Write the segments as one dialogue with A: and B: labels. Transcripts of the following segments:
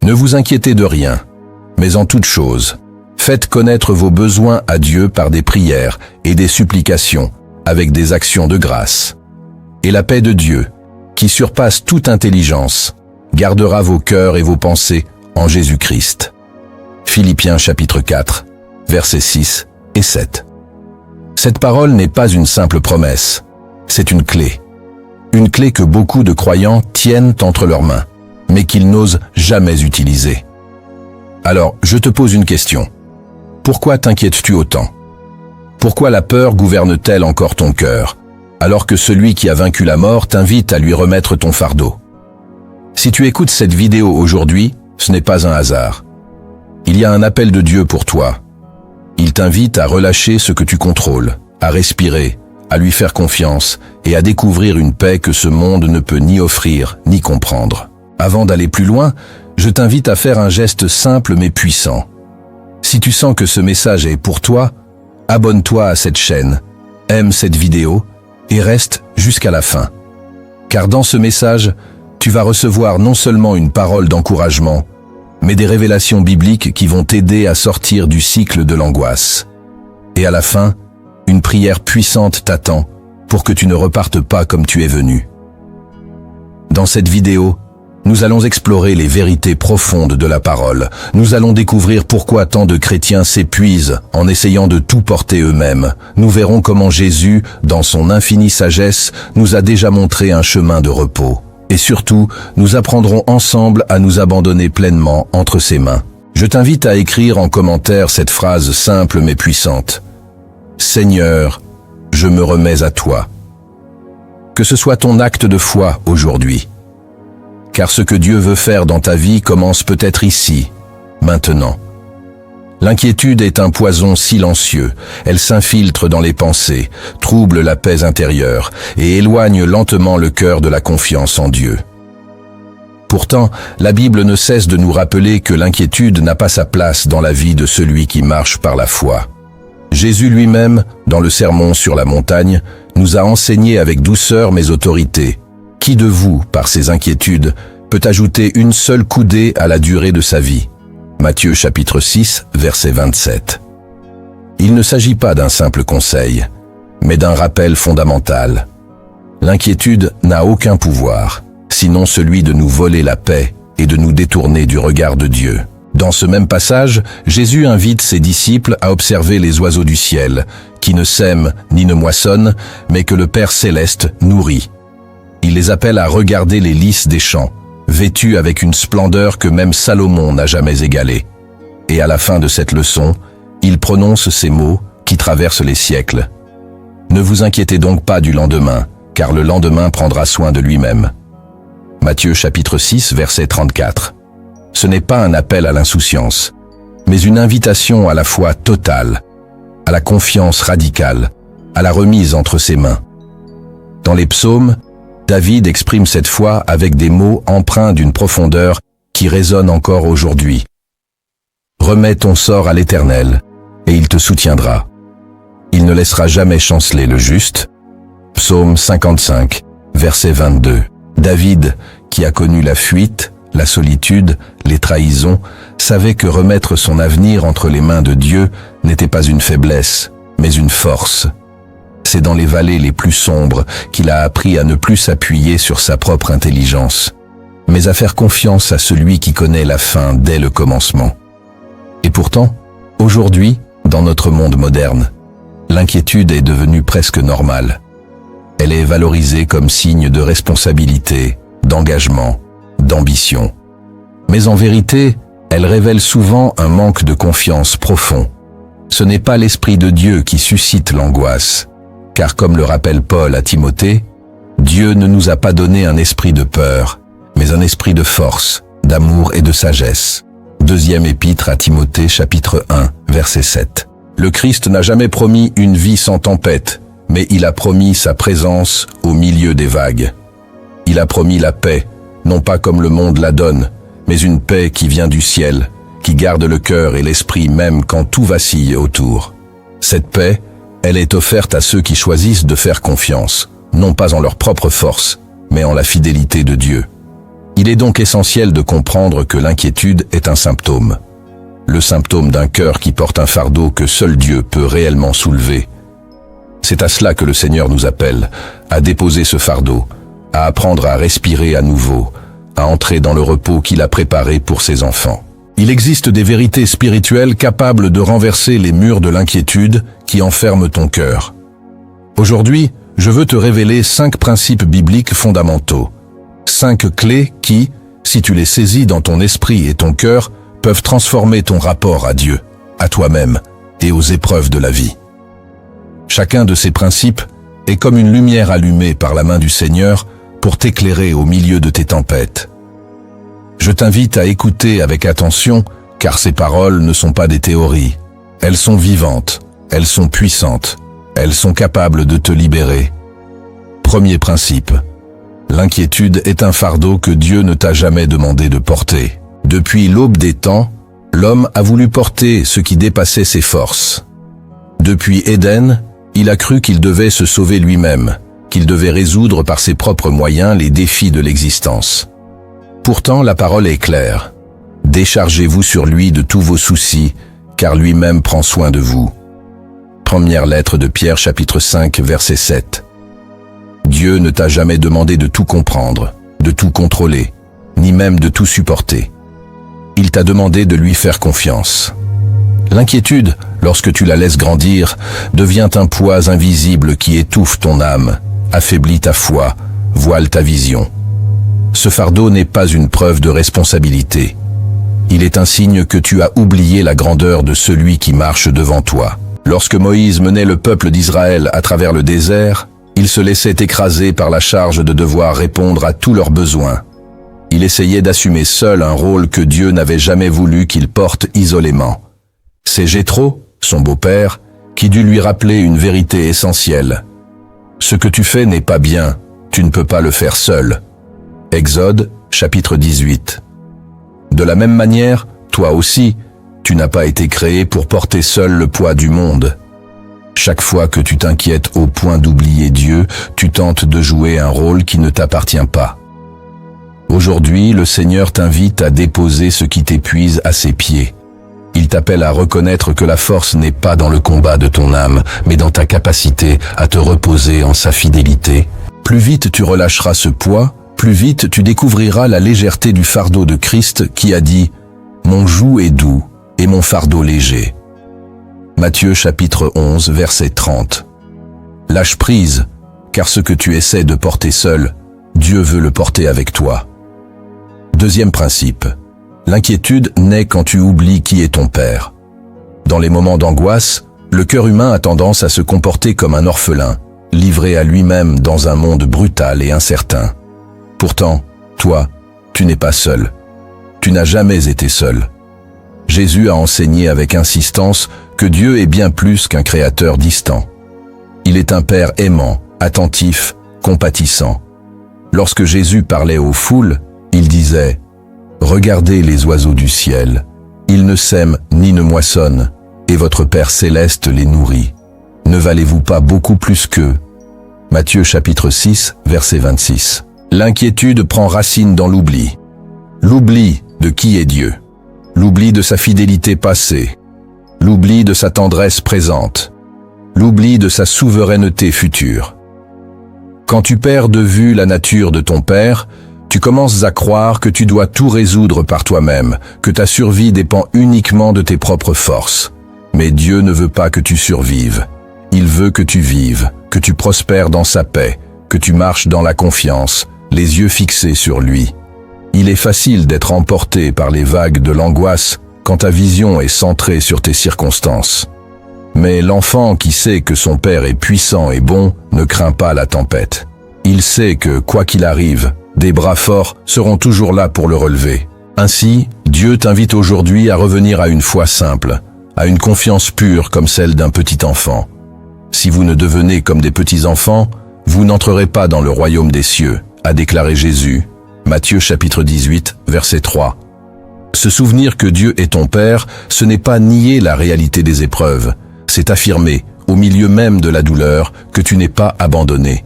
A: Ne vous inquiétez de rien, mais en toute chose, faites connaître vos besoins à Dieu par des prières et des supplications, avec des actions de grâce. Et la paix de Dieu, qui surpasse toute intelligence, gardera vos cœurs et vos pensées en Jésus-Christ. Philippiens chapitre 4, versets 6 et 7. Cette parole n'est pas une simple promesse, c'est une clé. Une clé que beaucoup de croyants tiennent entre leurs mains, mais qu'ils n'osent jamais utiliser. Alors, je te pose une question. Pourquoi t'inquiètes-tu autant? Pourquoi la peur gouverne-t-elle encore ton cœur, alors que celui qui a vaincu la mort t'invite à lui remettre ton fardeau? Si tu écoutes cette vidéo aujourd'hui, ce n'est pas un hasard. Il y a un appel de Dieu pour toi. Il t'invite à relâcher ce que tu contrôles, à respirer, à lui faire confiance et à découvrir une paix que ce monde ne peut ni offrir ni comprendre. Avant d'aller plus loin, je t'invite à faire un geste simple mais puissant. Si tu sens que ce message est pour toi, abonne-toi à cette chaîne, aime cette vidéo et reste jusqu'à la fin. Car dans ce message, tu vas recevoir non seulement une parole d'encouragement, mais des révélations bibliques qui vont t'aider à sortir du cycle de l'angoisse. Et à la fin, une prière puissante t'attend pour que tu ne repartes pas comme tu es venu. Dans cette vidéo, nous allons explorer les vérités profondes de la parole. Nous allons découvrir pourquoi tant de chrétiens s'épuisent en essayant de tout porter eux-mêmes. Nous verrons comment Jésus, dans son infinie sagesse, nous a déjà montré un chemin de repos. Et surtout, nous apprendrons ensemble à nous abandonner pleinement entre ses mains. Je t'invite à écrire en commentaire cette phrase simple mais puissante. Seigneur, je me remets à toi. Que ce soit ton acte de foi aujourd'hui. Car ce que Dieu veut faire dans ta vie commence peut-être ici, maintenant. L'inquiétude est un poison silencieux. Elle s'infiltre dans les pensées, trouble la paix intérieure et éloigne lentement le cœur de la confiance en Dieu. Pourtant, la Bible ne cesse de nous rappeler que l'inquiétude n'a pas sa place dans la vie de celui qui marche par la foi. Jésus lui-même, dans le Sermon sur la montagne, nous a enseigné avec douceur mais autorité. Qui de vous, par ses inquiétudes, peut ajouter une seule coudée à la durée de sa vie? Matthieu chapitre 6, verset 27. Il ne s'agit pas d'un simple conseil, mais d'un rappel fondamental. L'inquiétude n'a aucun pouvoir, sinon celui de nous voler la paix et de nous détourner du regard de Dieu. Dans ce même passage, Jésus invite ses disciples à observer les oiseaux du ciel, qui ne sèment ni ne moissonnent, mais que le Père céleste nourrit. Il les appelle à regarder les lys des champs, vêtus avec une splendeur que même Salomon n'a jamais égalée. Et à la fin de cette leçon, il prononce ces mots qui traversent les siècles. Ne vous inquiétez donc pas du lendemain, car le lendemain prendra soin de lui-même. Matthieu chapitre 6, verset 34. Ce n'est pas un appel à l'insouciance, mais une invitation à la foi totale, à la confiance radicale, à la remise entre ses mains. Dans les psaumes, David exprime cette foi avec des mots empreints d'une profondeur qui résonne encore aujourd'hui. Remets ton sort à l'Éternel, et il te soutiendra. Il ne laissera jamais chanceler le juste. Psaume 55, verset 22. David, qui a connu la fuite, la solitude, les trahisons, savait que remettre son avenir entre les mains de Dieu n'était pas une faiblesse, mais une force. C'est dans les vallées les plus sombres qu'il a appris à ne plus s'appuyer sur sa propre intelligence, mais à faire confiance à celui qui connaît la fin dès le commencement. Et pourtant, aujourd'hui, dans notre monde moderne, l'inquiétude est devenue presque normale. Elle est valorisée comme signe de responsabilité, d'engagement, d'ambition. Mais en vérité, elle révèle souvent un manque de confiance profond. Ce n'est pas l'Esprit de Dieu qui suscite l'angoisse, car comme le rappelle Paul à Timothée, Dieu ne nous a pas donné un esprit de peur, mais un esprit de force, d'amour et de sagesse. Deuxième épître à Timothée, chapitre 1, verset 7. Le Christ n'a jamais promis une vie sans tempête, mais il a promis sa présence au milieu des vagues. Il a promis la paix, non pas comme le monde la donne, mais une paix qui vient du ciel, qui garde le cœur et l'esprit même quand tout vacille autour. Cette paix, elle est offerte à ceux qui choisissent de faire confiance, non pas en leur propre force, mais en la fidélité de Dieu. Il est donc essentiel de comprendre que l'inquiétude est un symptôme. Le symptôme d'un cœur qui porte un fardeau que seul Dieu peut réellement soulever. C'est à cela que le Seigneur nous appelle, à déposer ce fardeau, à apprendre à respirer à nouveau, à entrer dans le repos qu'il a préparé pour ses enfants. Il existe des vérités spirituelles capables de renverser les murs de l'inquiétude qui enferment ton cœur. Aujourd'hui, je veux te révéler 5 principes bibliques fondamentaux. 5 clés qui, si tu les saisis dans ton esprit et ton cœur, peuvent transformer ton rapport à Dieu, à toi-même et aux épreuves de la vie. Chacun de ces principes est comme une lumière allumée par la main du Seigneur pour t'éclairer au milieu de tes tempêtes. Je t'invite à écouter avec attention, car ces paroles ne sont pas des théories. Elles sont vivantes, elles sont puissantes, elles sont capables de te libérer. Premier principe. L'inquiétude est un fardeau que Dieu ne t'a jamais demandé de porter. Depuis l'aube des temps, l'homme a voulu porter ce qui dépassait ses forces. Depuis Éden, il a cru qu'il devait se sauver lui-même, qu'il devait résoudre par ses propres moyens les défis de l'existence. Pourtant, la parole est claire. Déchargez-vous sur lui de tous vos soucis, car lui-même prend soin de vous. Première lettre de Pierre, chapitre 5, verset 7. Dieu ne t'a jamais demandé de tout comprendre, de tout contrôler, ni même de tout supporter. Il t'a demandé de lui faire confiance. L'inquiétude, lorsque tu la laisses grandir, devient un poids invisible qui étouffe ton âme, affaiblit ta foi, voile ta vision. Ce fardeau n'est pas une preuve de responsabilité. Il est un signe que tu as oublié la grandeur de celui qui marche devant toi. Lorsque Moïse menait le peuple d'Israël à travers le désert, il se laissait écraser par la charge de devoir répondre à tous leurs besoins. Il essayait d'assumer seul un rôle que Dieu n'avait jamais voulu qu'il porte isolément. C'est Jéthro, son beau-père, qui dut lui rappeler une vérité essentielle. Ce que tu fais n'est pas bien, tu ne peux pas le faire seul. Exode, chapitre 18. De la même manière, toi aussi, tu n'as pas été créé pour porter seul le poids du monde. Chaque fois que tu t'inquiètes au point d'oublier Dieu, tu tentes de jouer un rôle qui ne t'appartient pas. Aujourd'hui, le Seigneur t'invite à déposer ce qui t'épuise à ses pieds. Il t'appelle à reconnaître que la force n'est pas dans le combat de ton âme, mais dans ta capacité à te reposer en sa fidélité. Plus vite tu relâcheras ce poids, plus vite tu découvriras la légèreté du fardeau de Christ qui a dit « Mon joug est doux et mon fardeau léger ». Matthieu chapitre 11, verset 30. Lâche prise, car ce que tu essaies de porter seul, Dieu veut le porter avec toi. Deuxième principe. L'inquiétude naît quand tu oublies qui est ton Père. Dans les moments d'angoisse, le cœur humain a tendance à se comporter comme un orphelin, livré à lui-même dans un monde brutal et incertain. Pourtant, toi, tu n'es pas seul. Tu n'as jamais été seul. Jésus a enseigné avec insistance que Dieu est bien plus qu'un créateur distant. Il est un Père aimant, attentif, compatissant. Lorsque Jésus parlait aux foules, il disait « Regardez les oiseaux du ciel, ils ne sèment ni ne moissonnent, et votre Père céleste les nourrit. Ne valez-vous pas beaucoup plus qu'eux » Matthieu chapitre 6, verset 26. L'inquiétude prend racine dans l'oubli. L'oubli de qui est Dieu. L'oubli de sa fidélité passée. L'oubli de sa tendresse présente. L'oubli de sa souveraineté future. Quand tu perds de vue la nature de ton Père, tu commences à croire que tu dois tout résoudre par toi-même, que ta survie dépend uniquement de tes propres forces. Mais Dieu ne veut pas que tu survives. Il veut que tu vives, que tu prospères dans sa paix, que tu marches dans la confiance, les yeux fixés sur lui. Il est facile d'être emporté par les vagues de l'angoisse quand ta vision est centrée sur tes circonstances. Mais l'enfant qui sait que son Père est puissant et bon ne craint pas la tempête. Il sait que, quoi qu'il arrive, des bras forts seront toujours là pour le relever. Ainsi, Dieu t'invite aujourd'hui à revenir à une foi simple, à une confiance pure comme celle d'un petit enfant. Si vous ne devenez comme des petits enfants, vous n'entrerez pas dans le royaume des cieux, a déclaré Jésus. Matthieu chapitre 18, verset 3. Se souvenir que Dieu est ton Père, ce n'est pas nier la réalité des épreuves, c'est affirmer, au milieu même de la douleur, que tu n'es pas abandonné.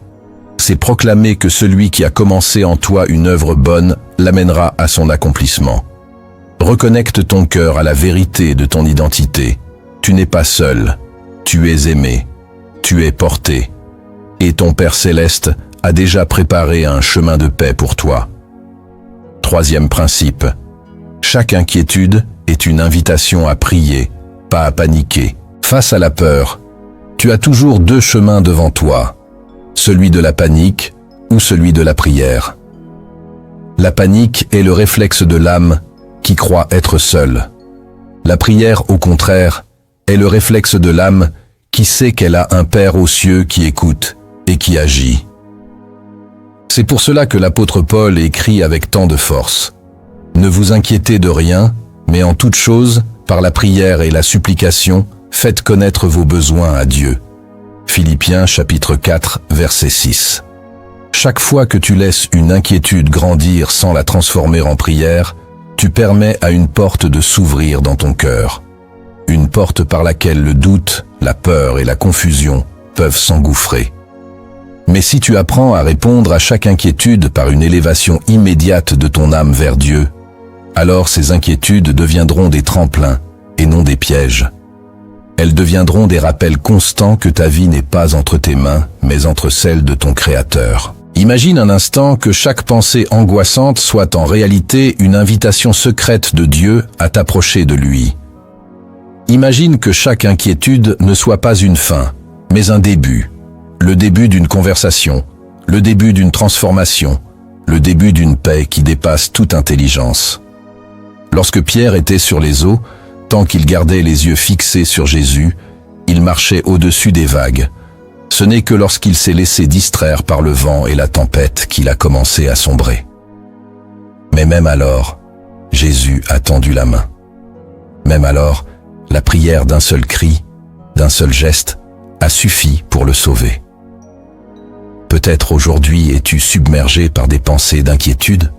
A: C'est proclamer que celui qui a commencé en toi une œuvre bonne l'amènera à son accomplissement. Reconnecte ton cœur à la vérité de ton identité. Tu n'es pas seul, tu es aimé, tu es porté. Et ton Père Céleste a déjà préparé un chemin de paix pour toi. Troisième principe. Chaque inquiétude est une invitation à prier, pas à paniquer. Face à la peur, tu as toujours deux chemins devant toi, celui de la panique ou celui de la prière. La panique est le réflexe de l'âme qui croit être seule. La prière, au contraire, est le réflexe de l'âme qui sait qu'elle a un Père aux cieux qui écoute et qui agit. C'est pour cela que l'apôtre Paul écrit avec tant de force. Ne vous inquiétez de rien, mais en toute chose, par la prière et la supplication, faites connaître vos besoins à Dieu. Philippiens chapitre 4, verset 6. Chaque fois que tu laisses une inquiétude grandir sans la transformer en prière, tu permets à une porte de s'ouvrir dans ton cœur. Une porte par laquelle le doute, la peur et la confusion peuvent s'engouffrer. Mais si tu apprends à répondre à chaque inquiétude par une élévation immédiate de ton âme vers Dieu, alors ces inquiétudes deviendront des tremplins et non des pièges. Elles deviendront des rappels constants que ta vie n'est pas entre tes mains, mais entre celles de ton Créateur. Imagine un instant que chaque pensée angoissante soit en réalité une invitation secrète de Dieu à t'approcher de lui. Imagine que chaque inquiétude ne soit pas une fin, mais un début. Le début d'une conversation, le début d'une transformation, le début d'une paix qui dépasse toute intelligence. Lorsque Pierre était sur les eaux, tant qu'il gardait les yeux fixés sur Jésus, il marchait au-dessus des vagues. Ce n'est que lorsqu'il s'est laissé distraire par le vent et la tempête qu'il a commencé à sombrer. Mais même alors, Jésus a tendu la main. Même alors, la prière d'un seul cri, d'un seul geste, a suffi pour le sauver. Peut-être aujourd'hui es-tu submergé par des pensées d'inquiétude.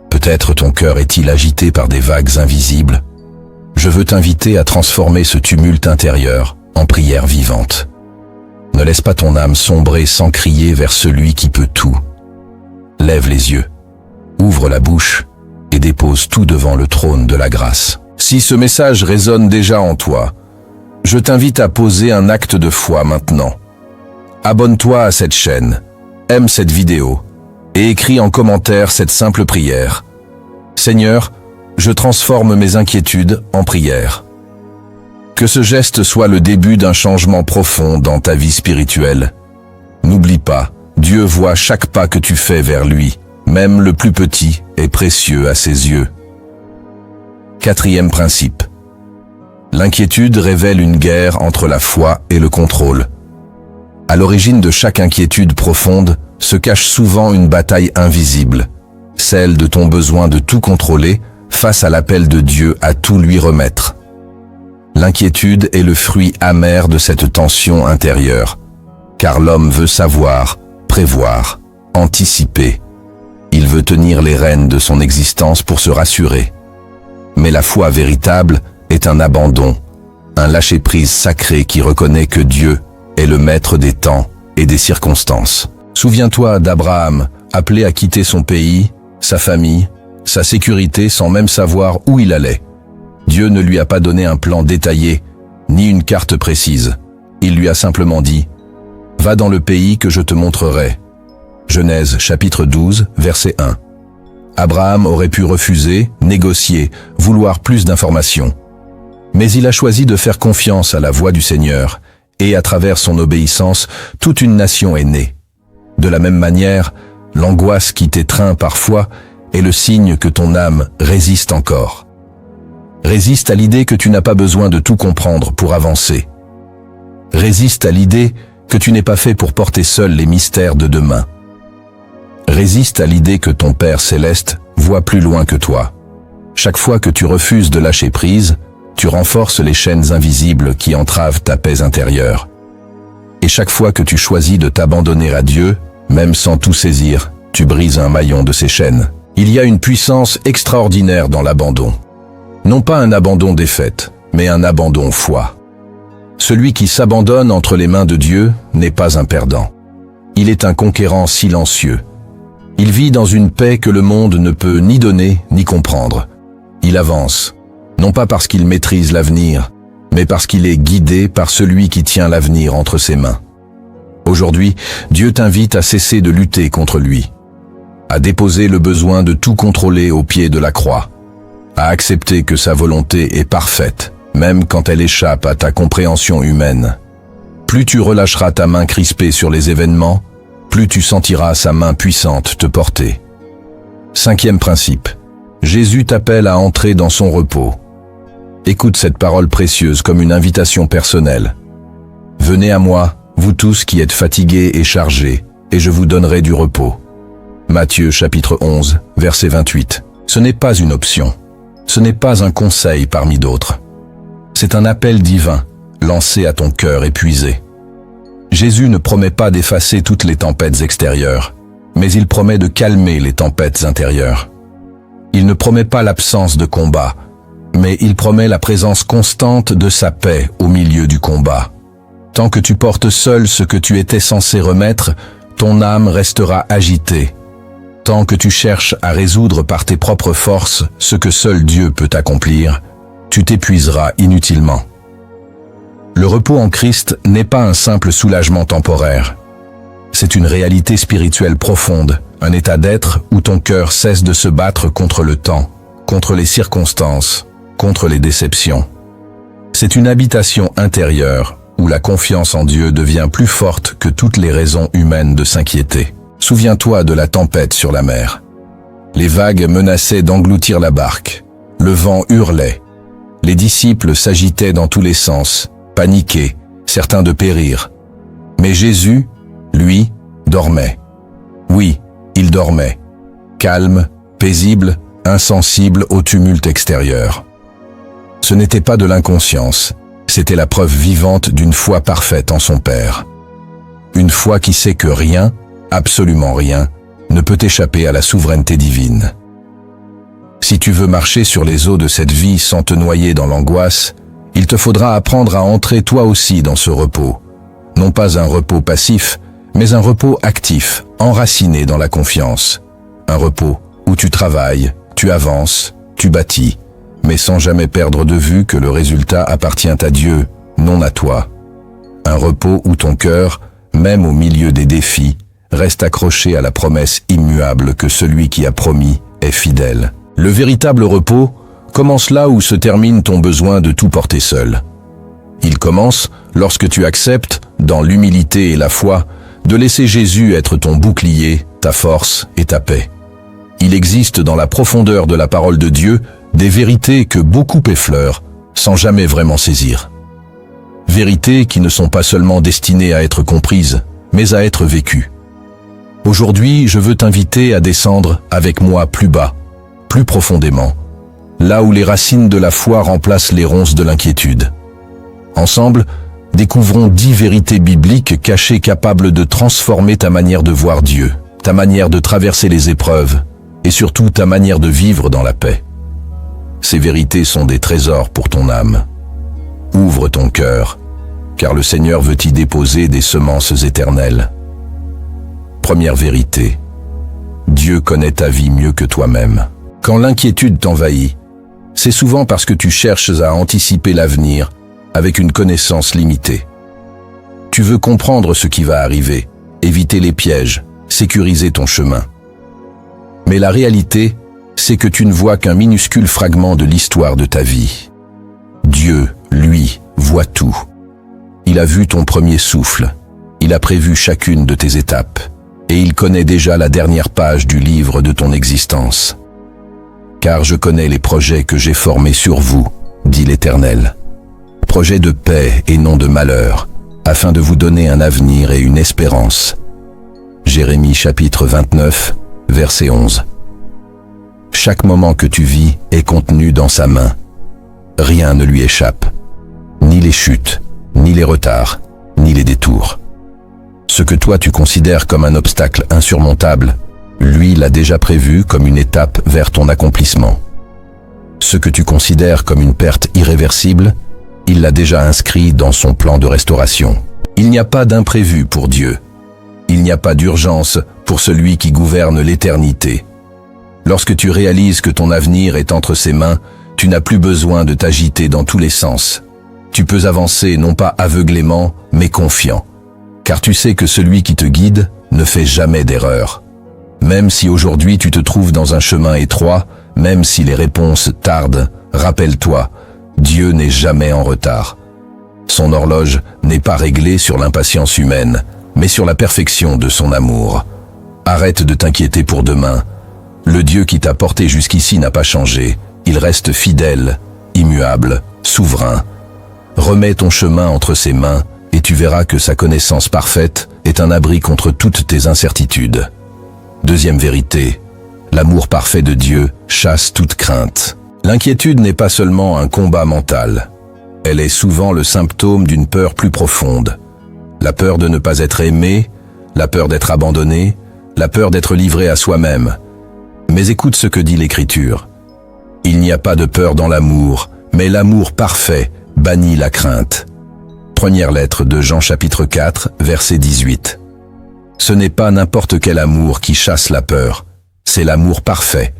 A: Peut-être ton cœur est-il agité par des vagues invisibles. Je veux t'inviter à transformer ce tumulte intérieur en prière vivante. Ne laisse pas ton âme sombrer sans crier vers celui qui peut tout. Lève les yeux, ouvre la bouche et dépose tout devant le trône de la grâce. Si ce message résonne déjà en toi, je t'invite à poser un acte de foi maintenant. Abonne-toi à cette chaîne, aime cette vidéo et écris en commentaire cette simple prière. Seigneur, je transforme mes inquiétudes en prière. Que ce geste soit le début d'un changement profond dans ta vie spirituelle. N'oublie pas, Dieu voit chaque pas que tu fais vers lui, même le plus petit est précieux à ses yeux. Quatrième principe. L'inquiétude révèle une guerre entre la foi et le contrôle. À l'origine de chaque inquiétude profonde se cache souvent une bataille invisible, celle de ton besoin de tout contrôler face à l'appel de Dieu à tout lui remettre. L'inquiétude est le fruit amer de cette tension intérieure, car l'homme veut savoir, prévoir, anticiper. Il veut tenir les rênes de son existence pour se rassurer. Mais la foi véritable est un abandon, un lâcher-prise sacré qui reconnaît que Dieu est le maître des temps et des circonstances. Souviens-toi d'Abraham, appelé à quitter son pays, sa famille, sa sécurité sans même savoir où il allait. Dieu ne lui a pas donné un plan détaillé, ni une carte précise. Il lui a simplement dit « Va dans le pays que je te montrerai ». Genèse chapitre 12, verset 1. Abraham aurait pu refuser, négocier, vouloir plus d'informations. Mais il a choisi de faire confiance à la voix du Seigneur, et à travers son obéissance, toute une nation est née. De la même manière, l'angoisse qui t'étreint parfois est le signe que ton âme résiste encore. Résiste à l'idée que tu n'as pas besoin de tout comprendre pour avancer. Résiste à l'idée que tu n'es pas fait pour porter seul les mystères de demain. Résiste à l'idée que ton Père Céleste voit plus loin que toi. Chaque fois que tu refuses de lâcher prise, tu renforces les chaînes invisibles qui entravent ta paix intérieure. Et chaque fois que tu choisis de t'abandonner à Dieu, même sans tout saisir, tu brises un maillon de ces chaînes. Il y a une puissance extraordinaire dans l'abandon. Non pas un abandon défaite, mais un abandon foi. Celui qui s'abandonne entre les mains de Dieu n'est pas un perdant. Il est un conquérant silencieux. Il vit dans une paix que le monde ne peut ni donner ni comprendre. Il avance, non pas parce qu'il maîtrise l'avenir, mais parce qu'il est guidé par celui qui tient l'avenir entre ses mains. Aujourd'hui, Dieu t'invite à cesser de lutter contre lui, à déposer le besoin de tout contrôler au pied de la croix, à accepter que sa volonté est parfaite, même quand elle échappe à ta compréhension humaine. Plus tu relâcheras ta main crispée sur les événements, plus tu sentiras sa main puissante te porter. 5e principe. Jésus t'appelle à entrer dans son repos. Écoute cette parole précieuse comme une invitation personnelle. Venez à moi, vous tous qui êtes fatigués et chargés, et je vous donnerai du repos. Matthieu chapitre 11, verset 28. Ce n'est pas une option. Ce n'est pas un conseil parmi d'autres. C'est un appel divin, lancé à ton cœur épuisé. Jésus ne promet pas d'effacer toutes les tempêtes extérieures, mais il promet de calmer les tempêtes intérieures. Il ne promet pas l'absence de combat, mais il promet la présence constante de sa paix au milieu du combat. Tant que tu portes seul ce que tu étais censé remettre, ton âme restera agitée. Tant que tu cherches à résoudre par tes propres forces ce que seul Dieu peut accomplir, tu t'épuiseras inutilement. Le repos en Christ n'est pas un simple soulagement temporaire. C'est une réalité spirituelle profonde, un état d'être où ton cœur cesse de se battre contre le temps, contre les circonstances, contre les déceptions. C'est une habitation intérieure où la confiance en Dieu devient plus forte que toutes les raisons humaines de s'inquiéter. Souviens-toi de la tempête sur la mer. Les vagues menaçaient d'engloutir la barque. Le vent hurlait. Les disciples s'agitaient dans tous les sens, paniqués, certains de périr. Mais Jésus, lui, dormait. Oui, il dormait. Calme, paisible, insensible au tumulte extérieur. Ce n'était pas de l'inconscience, c'était la preuve vivante d'une foi parfaite en son Père. Une foi qui sait que rien, absolument rien, ne peut échapper à la souveraineté divine. Si tu veux marcher sur les eaux de cette vie sans te noyer dans l'angoisse, il te faudra apprendre à entrer toi aussi dans ce repos. Non pas un repos passif, mais un repos actif, enraciné dans la confiance. Un repos où tu travailles, tu avances, tu bâtis, mais sans jamais perdre de vue que le résultat appartient à Dieu, non à toi. Un repos où ton cœur, même au milieu des défis, reste accroché à la promesse immuable que celui qui a promis est fidèle. Le véritable repos commence là où se termine ton besoin de tout porter seul. Il commence lorsque tu acceptes, dans l'humilité et la foi, de laisser Jésus être ton bouclier, ta force et ta paix. Il existe dans la profondeur de la parole de Dieu des vérités que beaucoup effleurent sans jamais vraiment saisir. Vérités qui ne sont pas seulement destinées à être comprises, mais à être vécues. Aujourd'hui, je veux t'inviter à descendre avec moi plus bas, plus profondément, là où les racines de la foi remplacent les ronces de l'inquiétude. Ensemble, découvrons 10 vérités bibliques cachées capables de transformer ta manière de voir Dieu, ta manière de traverser les épreuves, et surtout ta manière de vivre dans la paix. Ces vérités sont des trésors pour ton âme. Ouvre ton cœur, car le Seigneur veut y déposer des semences éternelles. Première vérité. Dieu connaît ta vie mieux que toi-même. Quand l'inquiétude t'envahit, c'est souvent parce que tu cherches à anticiper l'avenir avec une connaissance limitée. Tu veux comprendre ce qui va arriver, éviter les pièges, sécuriser ton chemin. Mais la réalité, c'est que tu ne vois qu'un minuscule fragment de l'histoire de ta vie. Dieu, lui, voit tout. Il a vu ton premier souffle, il a prévu chacune de tes étapes, et il connaît déjà la dernière page du livre de ton existence. Car je connais les projets que j'ai formés sur vous, dit l'Éternel. Projets de paix et non de malheur, afin de vous donner un avenir et une espérance. Jérémie chapitre 29, verset 11. Chaque moment que tu vis est contenu dans sa main. Rien ne lui échappe. Ni les chutes, ni les retards, ni les détours. Ce que toi tu considères comme un obstacle insurmontable, lui l'a déjà prévu comme une étape vers ton accomplissement. Ce que tu considères comme une perte irréversible, il l'a déjà inscrit dans son plan de restauration. Il n'y a pas d'imprévu pour Dieu. Il n'y a pas d'urgence pour celui qui gouverne l'éternité. Lorsque tu réalises que ton avenir est entre ses mains, tu n'as plus besoin de t'agiter dans tous les sens. Tu peux avancer non pas aveuglément, mais confiant. Car tu sais que celui qui te guide ne fait jamais d'erreur. Même si aujourd'hui tu te trouves dans un chemin étroit, même si les réponses tardent, rappelle-toi, Dieu n'est jamais en retard. Son horloge n'est pas réglée sur l'impatience humaine, mais sur la perfection de son amour. Arrête de t'inquiéter pour demain. Le Dieu qui t'a porté jusqu'ici n'a pas changé. Il reste fidèle, immuable, souverain. Remets ton chemin entre ses mains et tu verras que sa connaissance parfaite est un abri contre toutes tes incertitudes. Deuxième vérité, l'amour parfait de Dieu chasse toute crainte. L'inquiétude n'est pas seulement un combat mental. Elle est souvent le symptôme d'une peur plus profonde. La peur de ne pas être aimé, la peur d'être abandonné, la peur d'être livré à soi-même. Mais écoute ce que dit l'Écriture. Il n'y a pas de peur dans l'amour, mais l'amour parfait bannit la crainte. Première lettre de Jean chapitre 4, verset 18. Ce n'est pas n'importe quel amour qui chasse la peur, c'est l'amour parfait.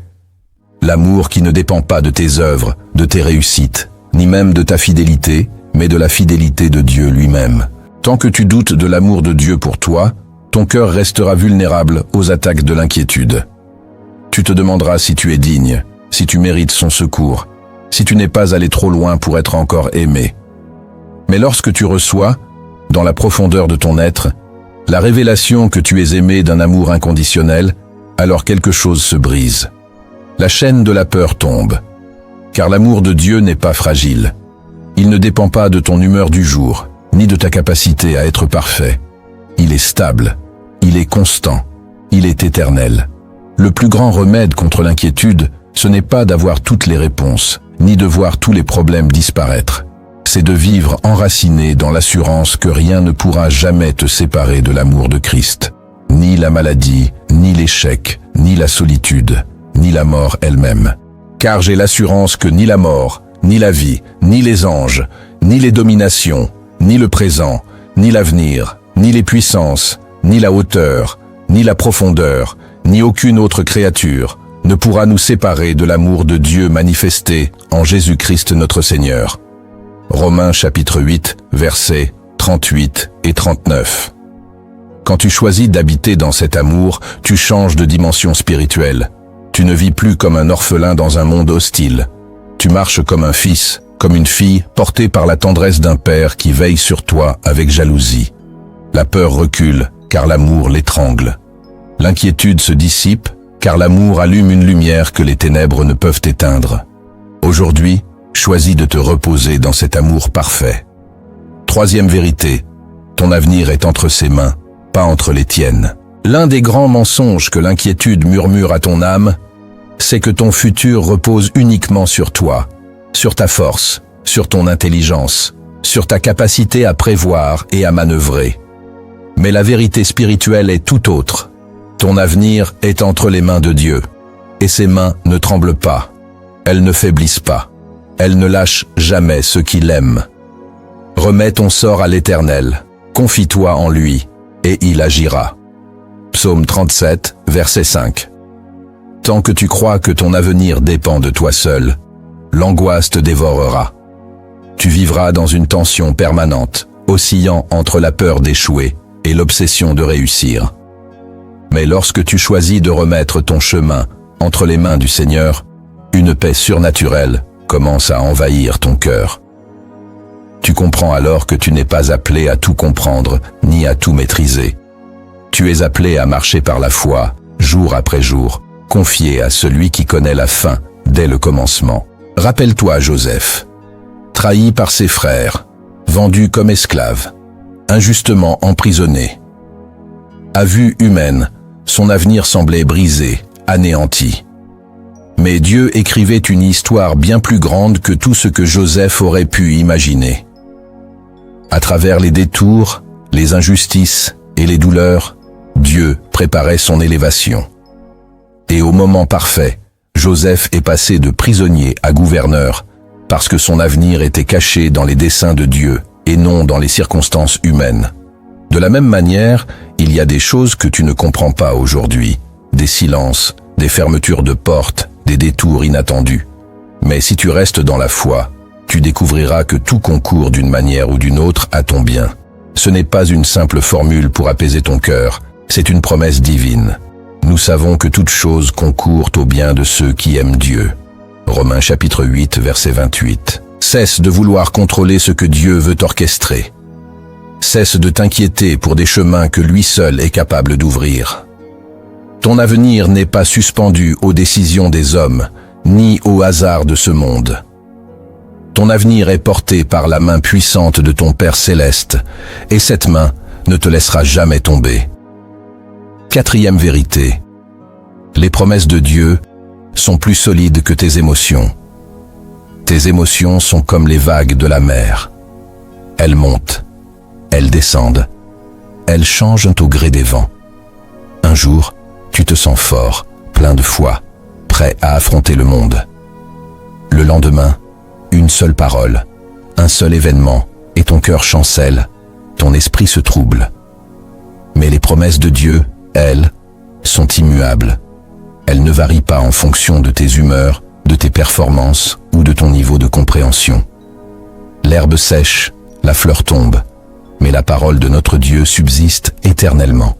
A: L'amour qui ne dépend pas de tes œuvres, de tes réussites, ni même de ta fidélité, mais de la fidélité de Dieu lui-même. Tant que tu doutes de l'amour de Dieu pour toi, ton cœur restera vulnérable aux attaques de l'inquiétude. Tu te demanderas si tu es digne, si tu mérites son secours, si tu n'es pas allé trop loin pour être encore aimé. Mais lorsque tu reçois, dans la profondeur de ton être, la révélation que tu es aimé d'un amour inconditionnel, alors quelque chose se brise. La chaîne de la peur tombe, car l'amour de Dieu n'est pas fragile. Il ne dépend pas de ton humeur du jour, ni de ta capacité à être parfait. Il est stable, il est constant, il est éternel. Le plus grand remède contre l'inquiétude, ce n'est pas d'avoir toutes les réponses, ni de voir tous les problèmes disparaître. C'est de vivre enraciné dans l'assurance que rien ne pourra jamais te séparer de l'amour de Christ. Ni la maladie, ni l'échec, ni la solitude, ni la mort elle-même. Car j'ai l'assurance que ni la mort, ni la vie, ni les anges, ni les dominations, ni le présent, ni l'avenir, ni les puissances, ni la hauteur, ni la profondeur, ni aucune autre créature ne pourra nous séparer de l'amour de Dieu manifesté en Jésus-Christ notre Seigneur. Romains chapitre 8, versets 38 et 39. Quand tu choisis d'habiter dans cet amour, tu changes de dimension spirituelle. Tu ne vis plus comme un orphelin dans un monde hostile. Tu marches comme un fils, comme une fille portée par la tendresse d'un père qui veille sur toi avec jalousie. La peur recule, car l'amour l'étrangle. L'inquiétude se dissipe, car l'amour allume une lumière que les ténèbres ne peuvent éteindre. Aujourd'hui, choisis de te reposer dans cet amour parfait. Troisième vérité, ton avenir est entre ses mains, pas entre les tiennes. L'un des grands mensonges que l'inquiétude murmure à ton âme, c'est que ton futur repose uniquement sur toi, sur ta force, sur ton intelligence, sur ta capacité à prévoir et à manœuvrer. Mais la vérité spirituelle est tout autre. Ton avenir est entre les mains de Dieu, et ses mains ne tremblent pas, elles ne faiblissent pas. Elle ne lâche jamais ceux qui l'aiment. Remets ton sort à l'Éternel, confie-toi en lui, et il agira. Psaume 37, verset 5. Tant que tu crois que ton avenir dépend de toi seul, l'angoisse te dévorera. Tu vivras dans une tension permanente, oscillant entre la peur d'échouer et l'obsession de réussir. Mais lorsque tu choisis de remettre ton chemin entre les mains du Seigneur, une paix surnaturelle commence à envahir ton cœur. Tu comprends alors que tu n'es pas appelé à tout comprendre, ni à tout maîtriser. Tu es appelé à marcher par la foi, jour après jour, confié à celui qui connaît la fin dès le commencement. Rappelle-toi Joseph, trahi par ses frères, vendu comme esclave, injustement emprisonné. À vue humaine, son avenir semblait brisé, anéanti. Mais Dieu écrivait une histoire bien plus grande que tout ce que Joseph aurait pu imaginer. À travers les détours, les injustices et les douleurs, Dieu préparait son élévation. Et au moment parfait, Joseph est passé de prisonnier à gouverneur, parce que son avenir était caché dans les desseins de Dieu et non dans les circonstances humaines. De la même manière, il y a des choses que tu ne comprends pas aujourd'hui, des silences, des fermetures de portes, des détours inattendus. Mais si tu restes dans la foi, tu découvriras que tout concourt d'une manière ou d'une autre à ton bien. Ce n'est pas une simple formule pour apaiser ton cœur, c'est une promesse divine. Nous savons que toutes choses concourent au bien de ceux qui aiment Dieu. Romains chapitre 8, verset 28. Cesse de vouloir contrôler ce que Dieu veut orchestrer. Cesse de t'inquiéter pour des chemins que lui seul est capable d'ouvrir. Ton avenir n'est pas suspendu aux décisions des hommes, ni au hasard de ce monde. Ton avenir est porté par la main puissante de ton Père céleste, et cette main ne te laissera jamais tomber. Quatrième vérité. Les promesses de Dieu sont plus solides que tes émotions. Tes émotions sont comme les vagues de la mer. Elles montent, elles descendent, elles changent au gré des vents. Un jour, tu te sens fort, plein de foi, prêt à affronter le monde. Le lendemain, une seule parole, un seul événement, et ton cœur chancelle, ton esprit se trouble. Mais les promesses de Dieu, elles, sont immuables. Elles ne varient pas en fonction de tes humeurs, de tes performances ou de ton niveau de compréhension. L'herbe sèche, la fleur tombe, mais la parole de notre Dieu subsiste éternellement.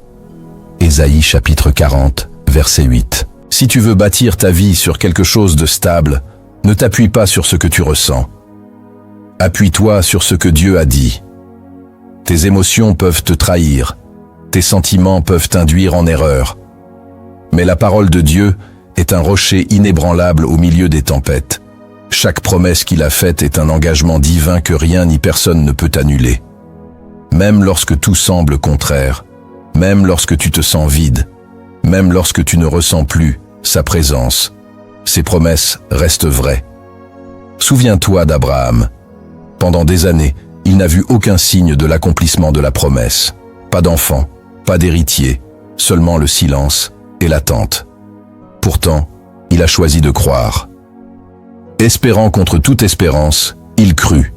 A: Ésaïe chapitre 40, verset 8. Si tu veux bâtir ta vie sur quelque chose de stable, ne t'appuie pas sur ce que tu ressens. Appuie-toi sur ce que Dieu a dit. Tes émotions peuvent te trahir, tes sentiments peuvent t'induire en erreur. Mais la parole de Dieu est un rocher inébranlable au milieu des tempêtes. Chaque promesse qu'il a faite est un engagement divin que rien ni personne ne peut annuler. Même lorsque tout semble contraire, même lorsque tu te sens vide, même lorsque tu ne ressens plus sa présence, ses promesses restent vraies. Souviens-toi d'Abraham. Pendant des années, il n'a vu aucun signe de l'accomplissement de la promesse. Pas d'enfant, pas d'héritier, seulement le silence et l'attente. Pourtant, il a choisi de croire. Espérant contre toute espérance, il crut.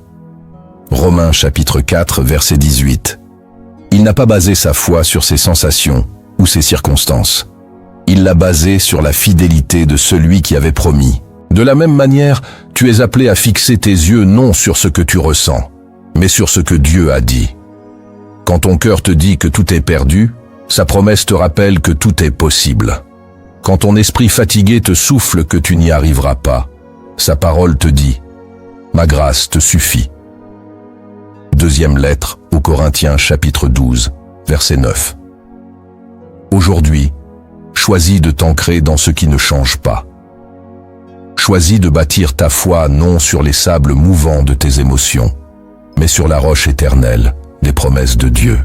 A: Romains chapitre 4, verset 18. Il n'a pas basé sa foi sur ses sensations ou ses circonstances. Il l'a basée sur la fidélité de celui qui avait promis. De la même manière, tu es appelé à fixer tes yeux non sur ce que tu ressens, mais sur ce que Dieu a dit. Quand ton cœur te dit que tout est perdu, sa promesse te rappelle que tout est possible. Quand ton esprit fatigué te souffle que tu n'y arriveras pas, sa parole te dit « Ma grâce te suffit ». Deuxième lettre aux Corinthiens chapitre 12, verset 9. Aujourd'hui, choisis de t'ancrer dans ce qui ne change pas. Choisis de bâtir ta foi non sur les sables mouvants de tes émotions, mais sur la roche éternelle des promesses de Dieu.